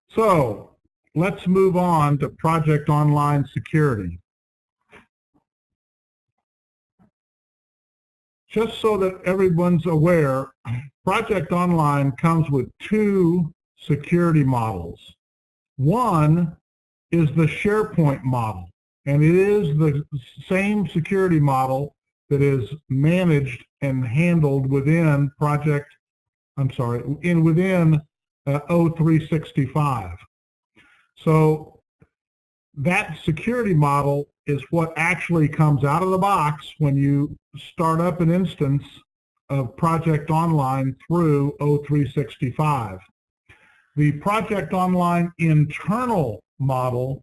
So let's move on to Project Online Security. Just so that everyone's aware, Project Online comes with two security models. One is the SharePoint model, and it is the same security model that is managed and handled within within O365. So that security model is what actually comes out of the box when you start up an instance of Project Online through O365. The Project Online internal model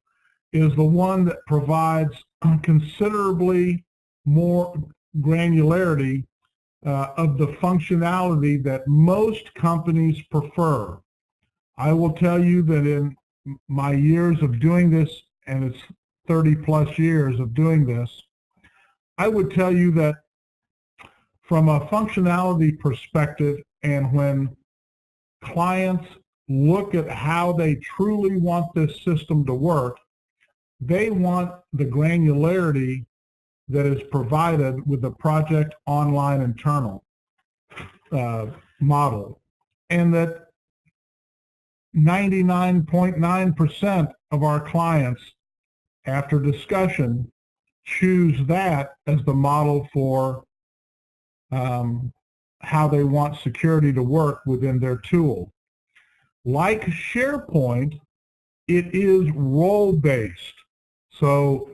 is the one that provides considerably more granularity of the functionality that most companies prefer. I will tell you that in my years of doing this, and it's 30 plus years of doing this, I would tell you that from a functionality perspective, and when clients look at how they truly want this system to work, they want the granularity that is provided with the Project Online internal model, and that 99.9% of our clients, after discussion, choose that as the model for how they want security to work within their tool. Like SharePoint, it is role-based. So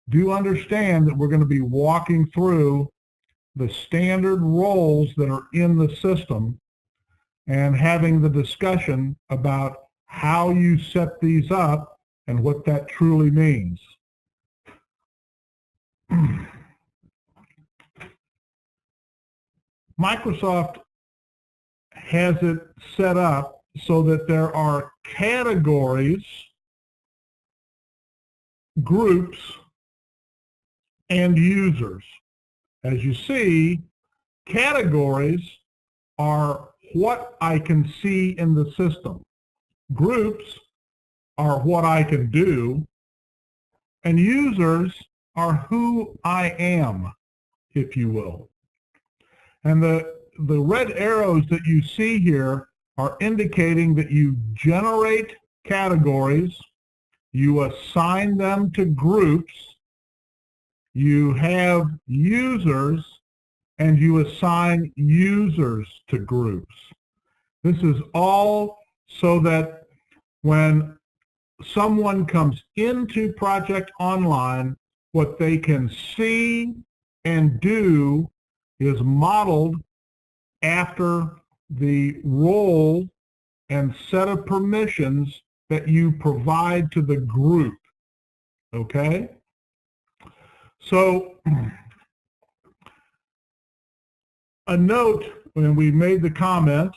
do understand that we're going to be walking through the standard roles that are in the system and having the discussion about how you set these up and what that truly means. Microsoft has it set up so that there are categories, groups, and users. As you see, categories are what I can see in the system. Groups are what I can do, and users are who I am, if you will. And the red arrows that you see here are indicating that you generate categories, you assign them to groups, you have users, and you assign users to groups. This is all so that when someone comes into Project Online, what they can see and do is modeled after the role and set of permissions that you provide to the group. Okay? So a note when we made the comment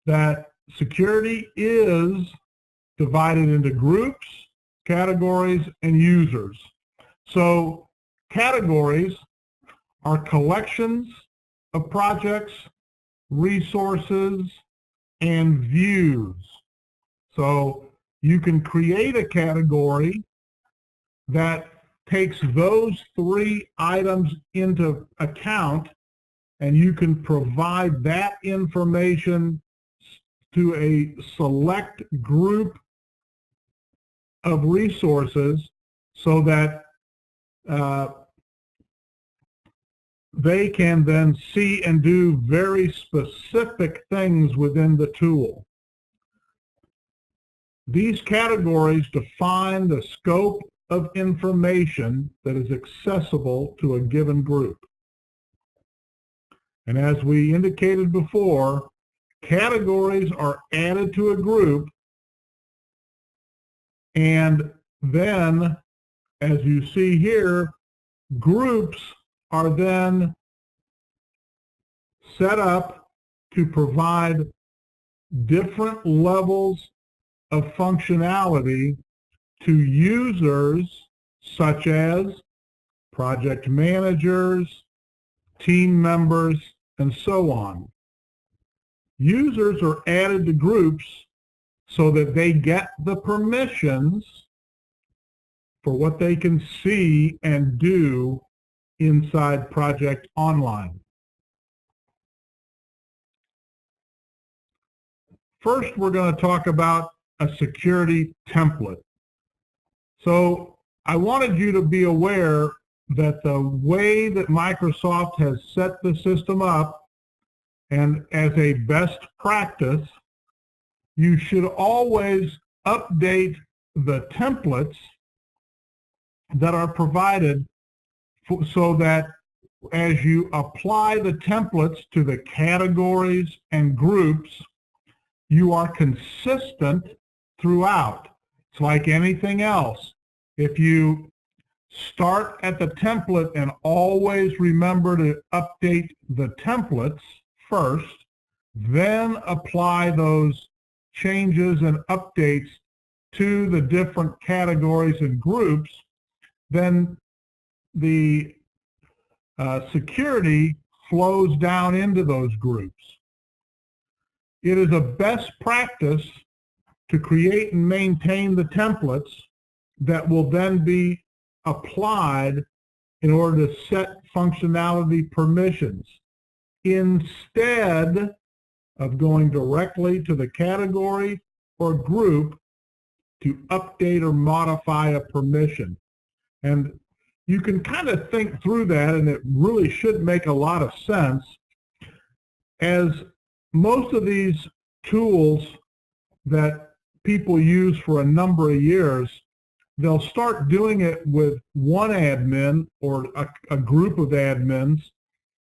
that security is divided into groups, categories, and users. So categories are collections of projects, resources, and views. So you can create a category that takes those three items into account, and you can provide that information to a select group of resources so that they can then see and do very specific things within the tool. These categories define the scope of information that is accessible to a given group. And as we indicated before, categories are added to a group, and then, as you see here, groups are then set up to provide different levels of functionality to users such as project managers, team members, and so on. Users are added to groups so that they get the permissions for what they can see and do inside Project Online. First, we're going to talk about a security template. So I wanted you to be aware that the way that Microsoft has set the system up, and as a best practice, you should always update the templates that are provided so that as you apply the templates to the categories and groups, you are consistent throughout. It's like anything else. If you start at the template and always remember to update the templates first, then apply those changes and updates to the different categories and groups, then the security flows down into those groups. It is a best practice to create and maintain the templates that will then be applied in order to set functionality permissions instead of going directly to the category or group to update or modify a permission. And you can kind of think through that, and it really should make a lot of sense, as most of these tools that people use for a number of years, they'll start doing it with one admin or a group of admins,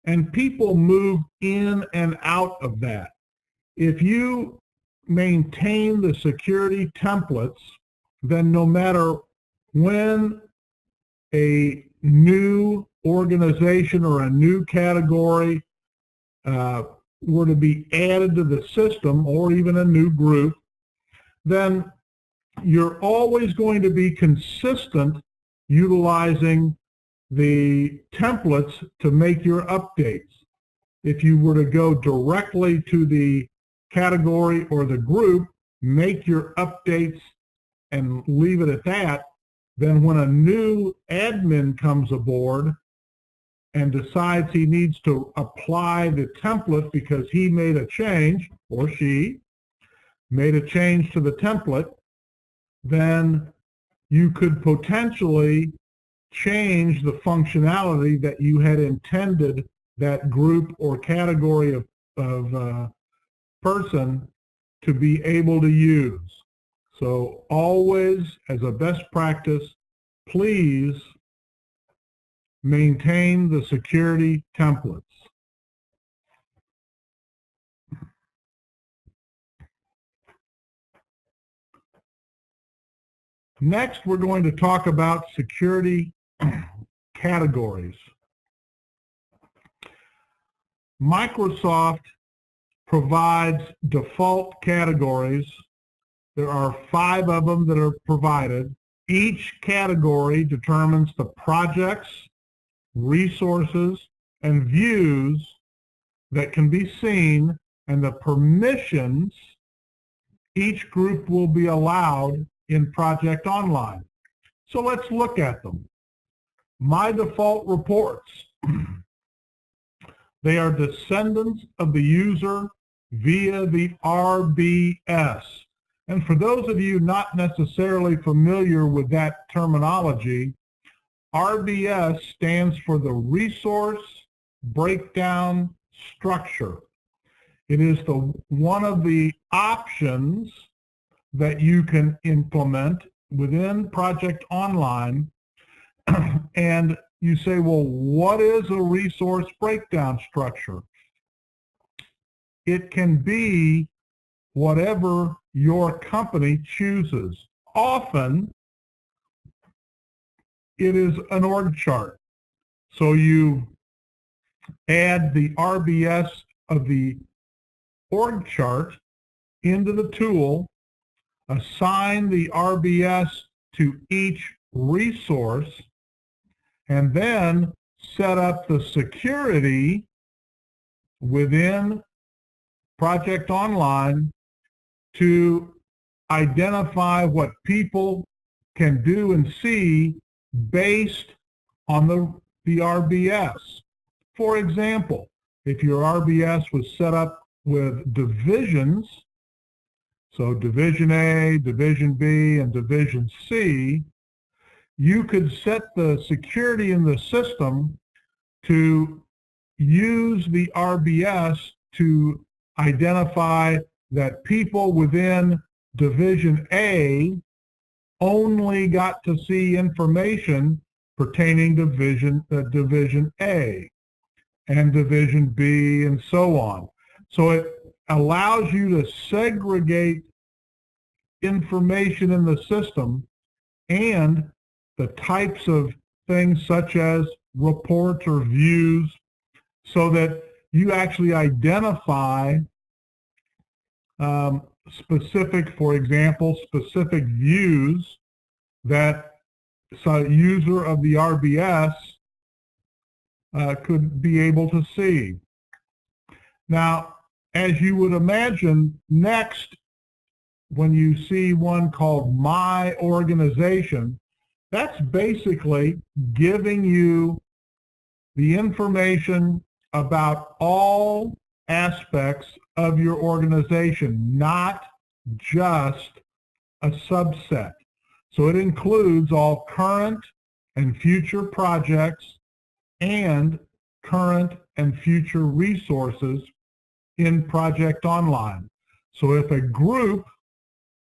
and people move in and out of that. If you maintain the security templates, then no matter when a new organization or a new category were to be added to the system, or even a new group, then you're always going to be consistent utilizing the templates to make your updates. If you were to go directly to the category or the group, make your updates and leave it at that, then when a new admin comes aboard and decides he needs to apply the template because he made a change, or she made a change to the template, then you could potentially change the functionality that you had intended that group or category of person to be able to use. So always, as a best practice, please maintain the security templates. Next, we're going to talk about security categories. Microsoft provides default categories. There are 5 of them that are provided. Each category determines the projects, resources, and views that can be seen, and the permissions each group will be allowed in Project Online. So let's look at them. My default reports. They are descendants of the user via the RBS. And for those of you not necessarily familiar with that terminology, RBS stands for the Resource Breakdown Structure. It is one of the options that you can implement within Project Online. And you say, well, what is a resource breakdown structure? It can be whatever your company chooses. Often, it is an org chart. So you add the RBS of the org chart into the tool, assign the RBS to each resource, and then set up the security within Project Online to identify what people can do and see based on the RBS. For example, if your RBS was set up with divisions, so Division A, Division B, and Division C, you could set the security in the system to use the RBS to identify that people within Division A only got to see information pertaining to Division A and Division B and so on. So it allows you to segregate information in the system and the types of things such as reports or views so that you actually identify for example, specific views that a user of the RBS could be able to see. Now, as you would imagine, next, when you see one called My Organization, that's basically giving you the information about all aspects of your organization, not just a subset. So it includes all current and future projects and current and future resources in Project Online. So if a group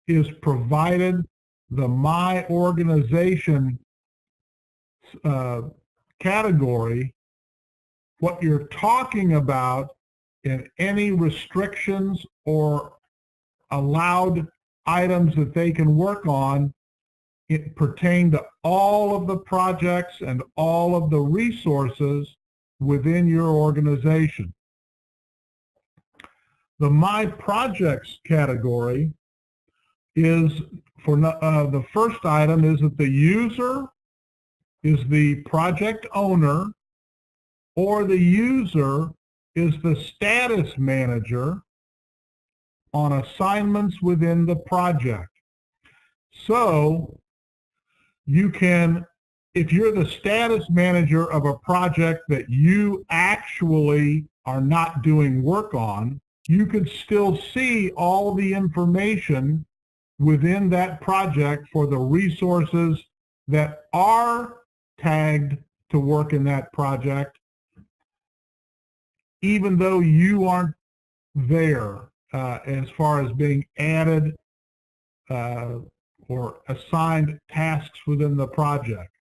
is provided the My Organization category, what you're talking about in any restrictions or allowed items that they can work on, it pertain to all of the projects and all of the resources within your organization. The My Projects category is for the first item is that the user is the project owner or the user is the status manager on assignments within the project. So you can, if you're the status manager of a project that you actually are not doing work on, you could still see all the information within that project for the resources that are tagged to work in that project, even though you aren't there as far as being added or assigned tasks within the project.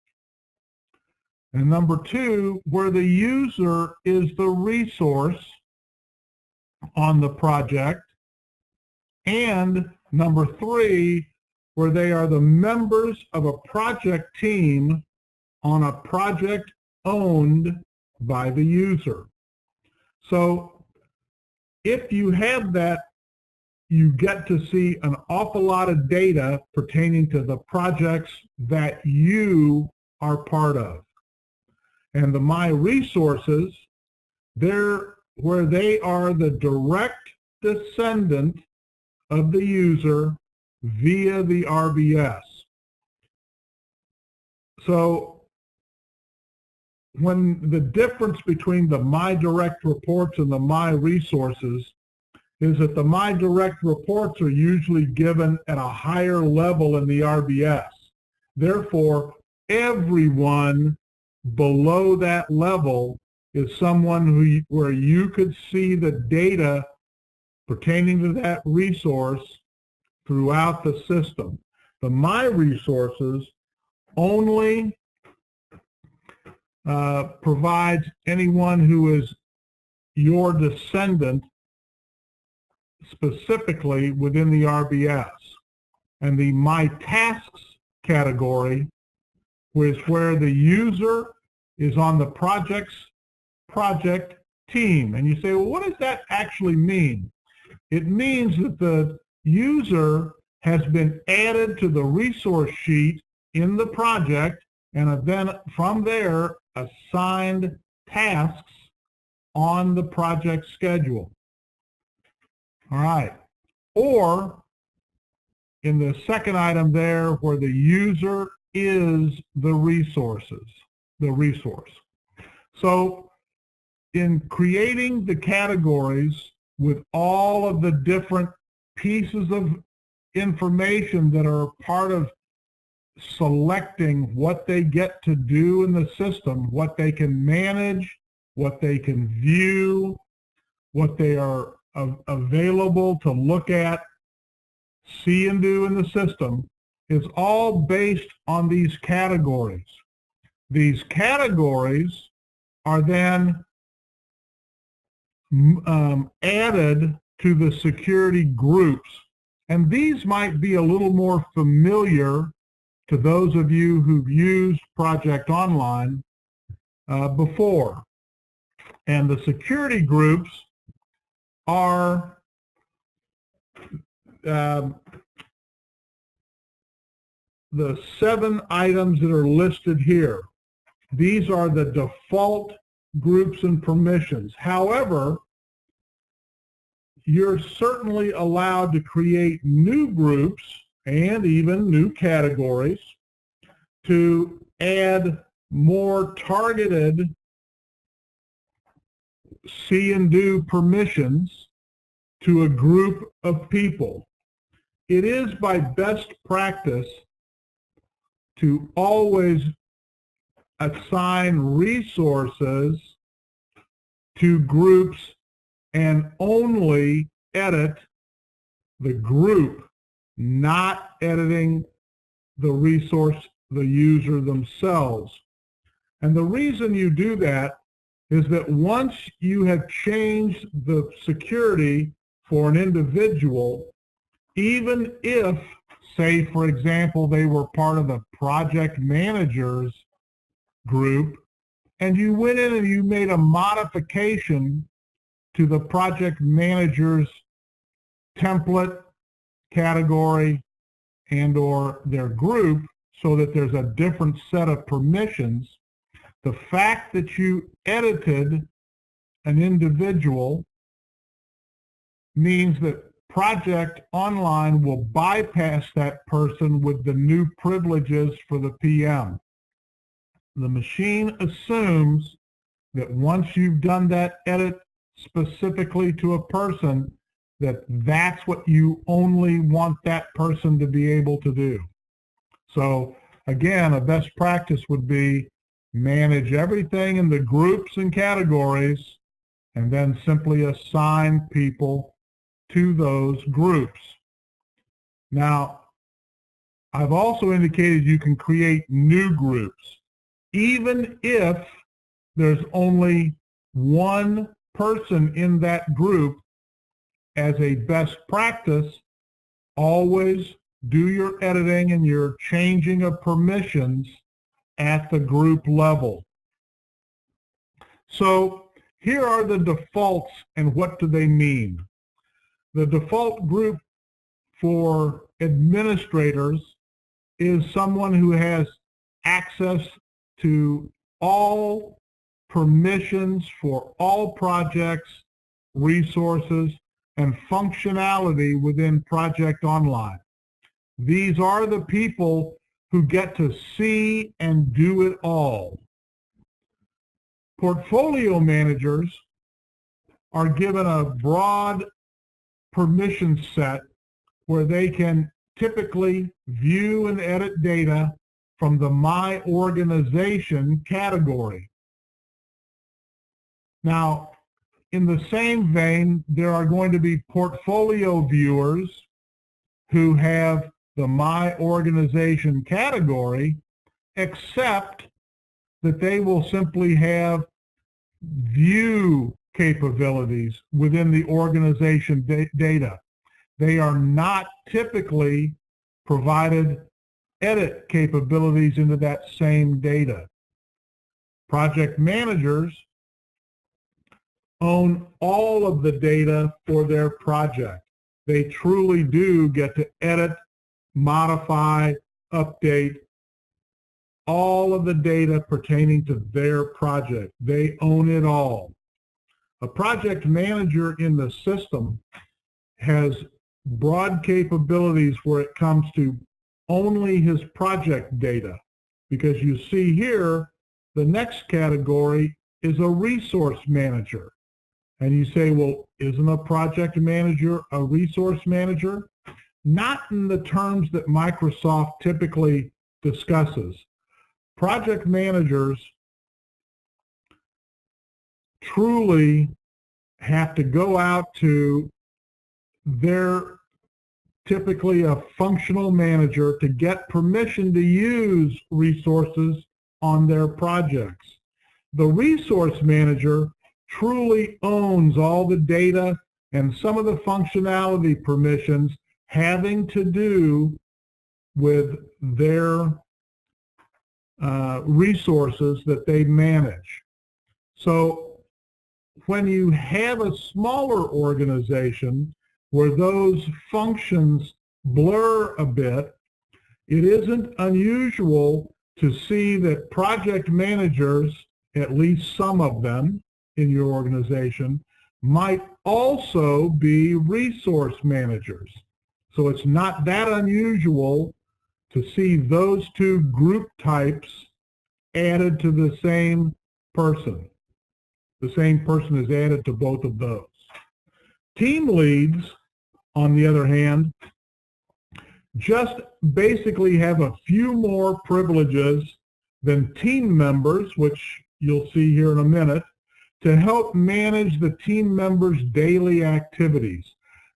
And number two, where the user is the resource on the project. And number three, where they are the members of a project team on a project owned by the user. So if you have that, you get to see an awful lot of data pertaining to the projects that you are part of. And the My Resources, they're where they are the direct descendant of the user via the RBS. So when the difference between the My Direct Reports and the My Resources is that the My Direct Reports are usually given at a higher level in the RBS. Therefore, everyone below that level is someone where you could see the data pertaining to that resource throughout the system. The My Resources only provides anyone who is your descendant specifically within the RBS. And the My Tasks category is where the user is on the project team. And you say, well, what does that actually mean? It means that the user has been added to the resource sheet in the project and then from there assigned tasks on the project schedule. All right. Or in the second item there, where the user is the resource. So in creating the categories with all of the different pieces of information that are part of selecting what they get to do in the system, what they can manage, what they can view, what they are available to look at, see and do in the system, is all based on these categories. These categories are then added to the security groups. And these might be a little more familiar to those of you who've used Project Online before. And the security groups are the 7 items that are listed here. These are the default groups and permissions. However, you're certainly allowed to create new groups and even new categories to add more targeted see and do permissions to a group of people. It is by best practice to always assign resources to groups and only edit the group, not editing the resource, the user themselves. And the reason you do that is that once you have changed the security for an individual, even if, say, for example, they were part of the project manager's group, and you went in and you made a modification to the project manager's template, category, and or their group so that there's a different set of permissions, the fact that you edited an individual means that Project Online will bypass that person with the new privileges for the PM. The machine assumes that once you've done that edit specifically to a person, that that's what you only want that person to be able to do. So again, a best practice would be manage everything in the groups and categories and then simply assign people to those groups. Now, I've also indicated you can create new groups. Even if there's only one person in that group, as a best practice, always do your editing and your changing of permissions at the group level. So here are the defaults, and what do they mean? The default group for administrators is someone who has access to all permissions for all projects, resources, and functionality within Project Online. These are the people who get to see and do it all. Portfolio managers are given a broad permission set where they can typically view and edit data from the My Organization category. Now, in the same vein, there are going to be portfolio viewers who have the My Organization category, except that they will simply have view capabilities within the organization data. They are not typically provided edit capabilities into that same data. Project managers own all of the data for their project. They truly do get to edit, modify, update all of the data pertaining to their project. They own it all. A project manager in the system has broad capabilities where it comes to only his project data. Because you see here, the next category is a resource manager. And you say, well, isn't a project manager a resource manager? Not in the terms that Microsoft typically discusses. Project managers truly have to go out to their typically a functional manager to get permission to use resources on their projects. The resource manager truly owns all the data and some of the functionality permissions having to do with their resources that they manage. So when you have a smaller organization where those functions blur a bit, it isn't unusual to see that project managers, at least some of them in your organization, might also be resource managers. So it's not that unusual to see those two group types added to the same person. The same person is added to both of those. Team leads, on the other hand, just basically have a few more privileges than team members, which you'll see here in a minute, to help manage the team members' daily activities.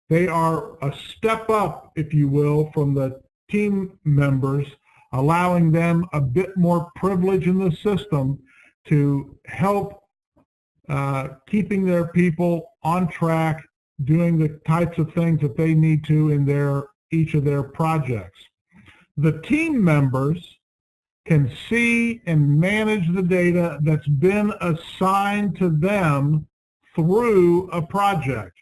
They are a step up, if you will, from the team members, allowing them a bit more privilege in the system to help keeping their people on track, doing the types of things that they need to in each of their projects. The team members can see and manage the data that's been assigned to them through a project.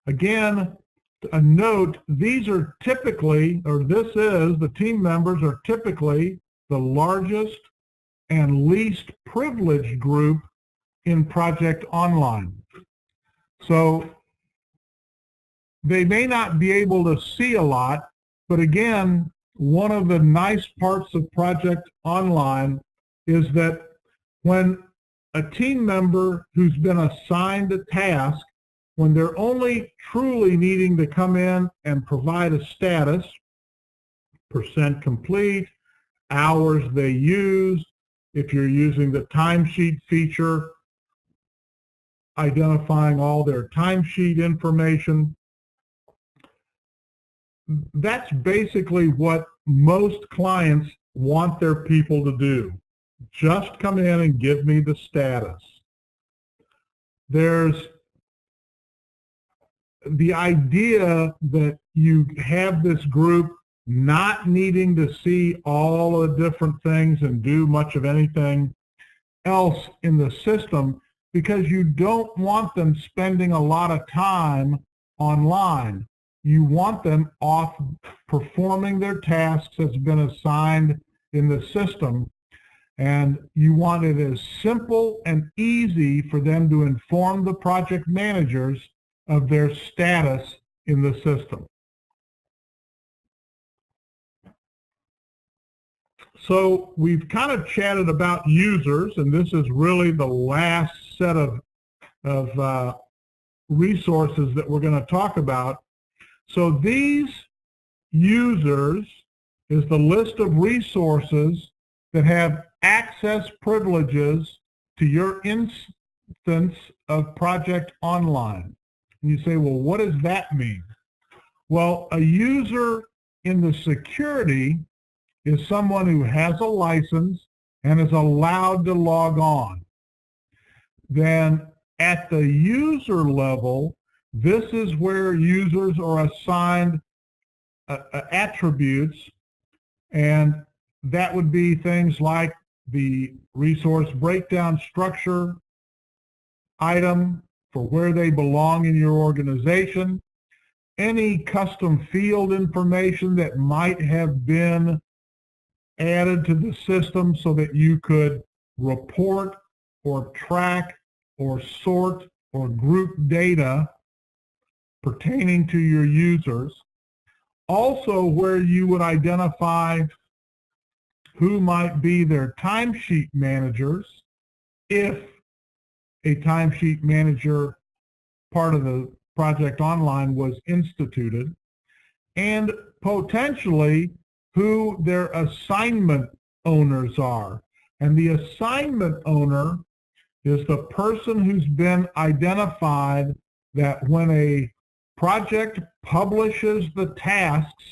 Again, a note, these are typically, or this is, the team members are typically the largest and least privileged group in Project Online. So they may not be able to see a lot, but again, one of the nice parts of Project Online is that when a team member who's been assigned a task, when they're only truly needing to come in and provide a status, percent complete, hours they used, if you're using the timesheet feature, identifying all their timesheet information. That's basically what most clients want their people to do. Just come in and give me the status. There's the idea that you have this group not needing to see all the different things and do much of anything else in the system because you don't want them spending a lot of time online. You want them off performing their tasks that's been assigned in the system, and you want it as simple and easy for them to inform the project managers of their status in the system. So we've kind of chatted about users, and this is really the last set of resources that we're going to talk about. So these users is the list of resources that have access privileges to your instance of Project Online. And you say, well, what does that mean? Well, a user in the security is someone who has a license and is allowed to log on. Then at the user level, this is where users are assigned attributes, and that would be things like the resource breakdown structure item for where they belong in your organization, any custom field information that might have been added to the system so that you could report or track or sort or group data pertaining to your users. Also, where you would identify who might be their timesheet managers, if a timesheet manager part of the project online was instituted, and potentially who their assignment owners are. And the assignment owner is the person who's been identified that when a project publishes the tasks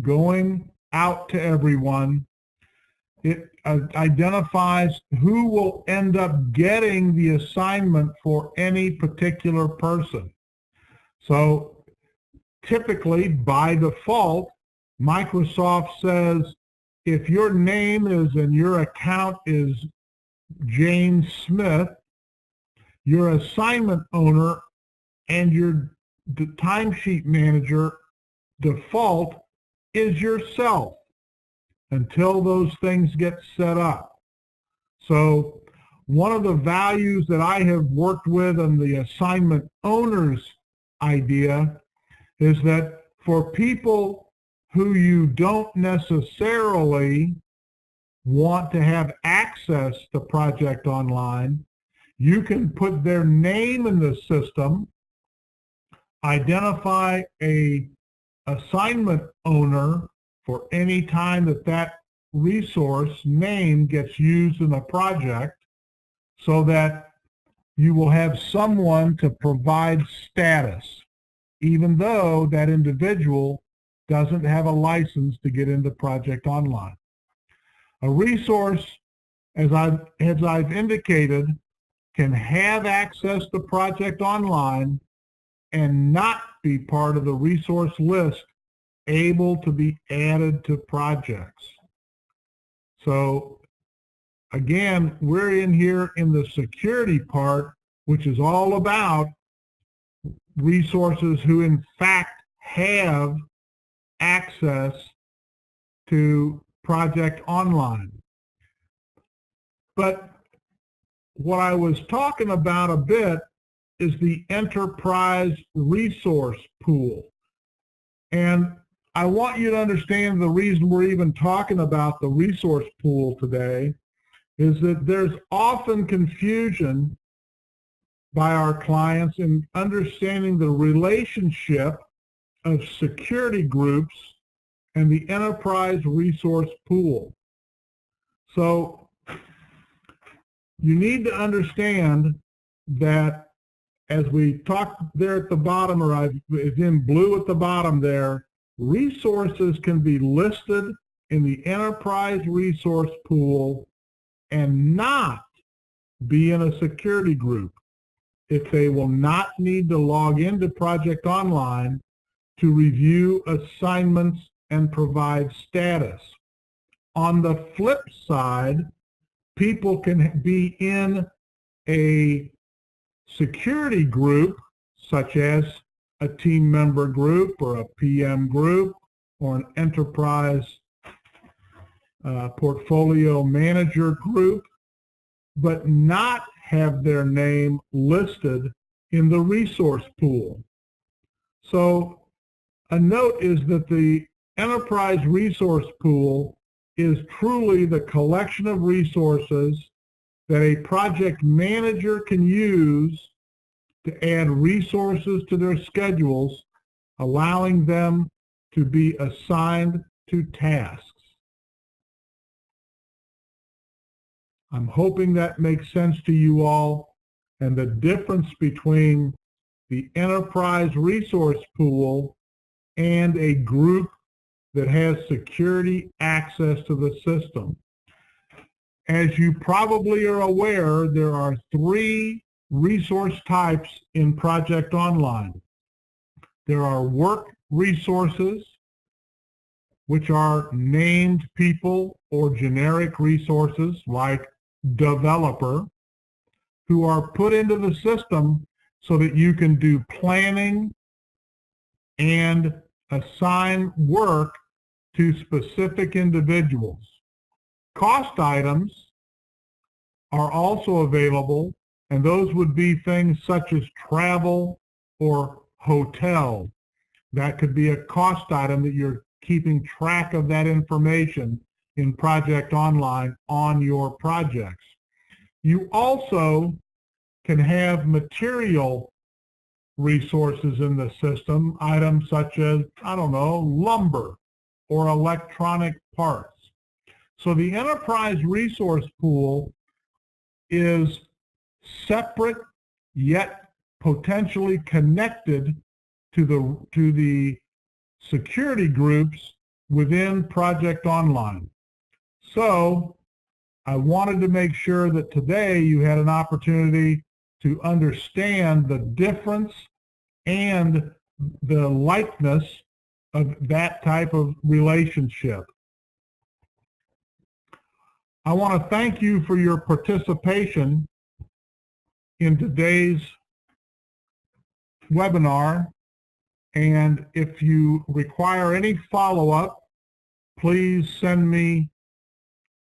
going out to everyone, it identifies who will end up getting the assignment for any particular person. So typically, by default, Microsoft says if your name is and your account is Jane Smith, your assignment owner and your timesheet manager default is yourself until those things get set up. So one of the values that I have worked with in the assignment owners idea is that for people who you don't necessarily want to have access to Project Online, you can put their name in the system, identify a assignment owner for any time that that resource name gets used in a project, so that you will have someone to provide status, even though that individual doesn't have a license to get into Project Online. A resource, as I've indicated, can have access to Project Online and not be part of the resource list able to be added to projects. So again, we're in here in the security part, which is all about resources who in fact have access to Project Online. But what I was talking about a bit is the enterprise resource pool. And I want you to understand the reason we're even talking about the resource pool today is that there's often confusion by our clients in understanding the relationship of security groups and the enterprise resource pool. So you need to understand that, as we talked there at the bottom, or it's in blue at the bottom there, resources can be listed in the enterprise resource pool and not be in a security group if they will not need to log into Project Online to review assignments and provide status. On the flip side, people can be in a security group, such as a team member group or a PM group or an enterprise portfolio manager group, but not have their name listed in the resource pool. So a note is that the enterprise resource pool is truly the collection of resources that a project manager can use to add resources to their schedules, allowing them to be assigned to tasks. I'm hoping that makes sense to you all, and the difference between the enterprise resource pool and a group that has security access to the system. As you probably are aware, there are 3 resource types in Project Online. There are work resources, which are named people or generic resources like developer, who are put into the system so that you can do planning and assign work to specific individuals. Cost items are also available, and those would be things such as travel or hotel. That could be a cost item that you're keeping track of that information in Project Online on your projects. You also can have material resources in the system, items such as, I don't know, lumber or electronic parts. So the enterprise resource pool is separate yet potentially connected to the security groups within Project Online. So I wanted to make sure that today you had an opportunity to understand the difference and the likeness of that type of relationship. I want to thank you for your participation in today's webinar, and if you require any follow-up, please send me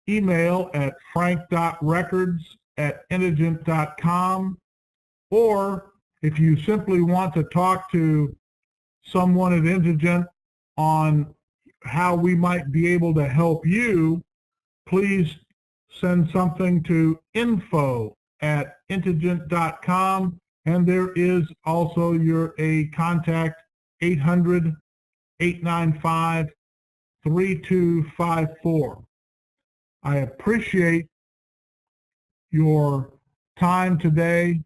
email at frank.records@indigent.com, or if you simply want to talk to someone at Indigent on how we might be able to help you, please send something to info@indigent.com, and there is also a contact 800-895-3254. I appreciate your time today,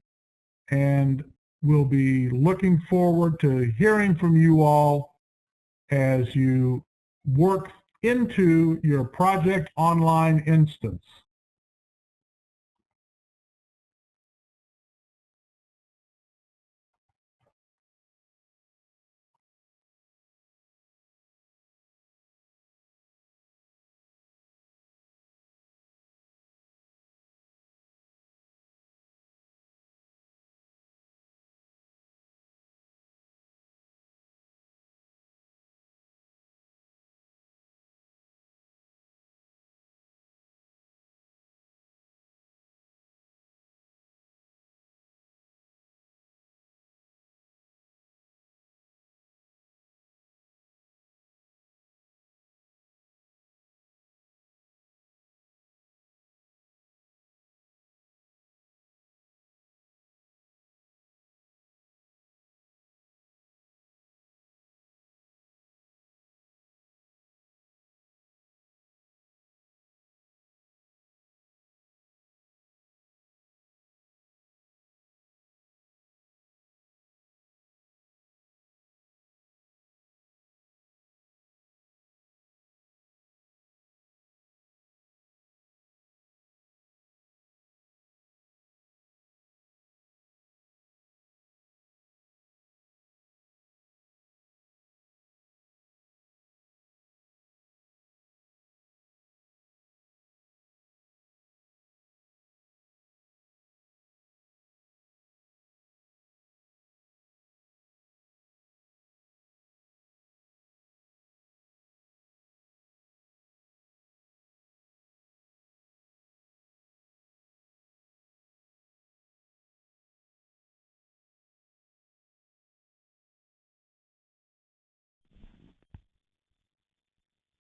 and we'll be looking forward to hearing from you all as you work into your Project Online instance.